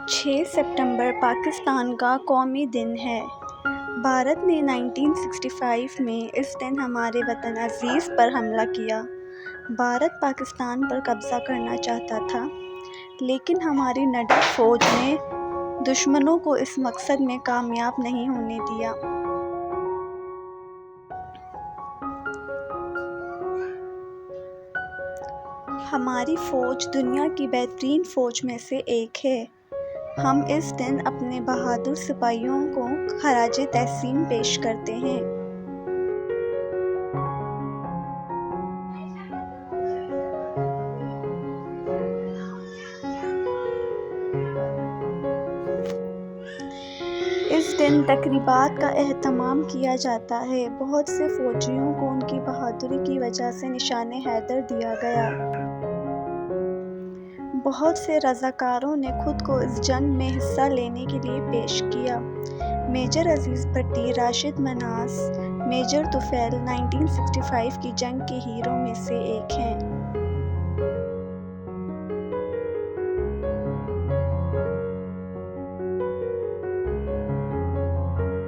6 ستمبر پاکستان کا قومی دن ہے۔ بھارت نے 1965 میں اس دن ہمارے وطن عزیز پر حملہ کیا۔ بھارت پاکستان پر قبضہ کرنا چاہتا تھا، لیکن ہماری نڈر فوج نے دشمنوں کو اس مقصد میں کامیاب نہیں ہونے دیا۔ ہماری فوج دنیا کی بہترین فوج میں سے ایک ہے۔ ہم اس دن اپنے بہادر سپاہیوں کو خراج تحسین پیش کرتے ہیں۔ اس دن تقریبات کا اہتمام کیا جاتا ہے۔ بہت سے فوجیوں کو ان کی بہادری کی وجہ سے نشان حیدر دیا گیا۔ بہت سے رضاکاروں نے خود کو اس جنگ میں حصہ لینے کے لیے پیش کیا۔ میجر عزیز بھٹی، راشد مناس، میجر طفیل 1965 کی جنگ کے ہیرو میں سے ایک ہیں۔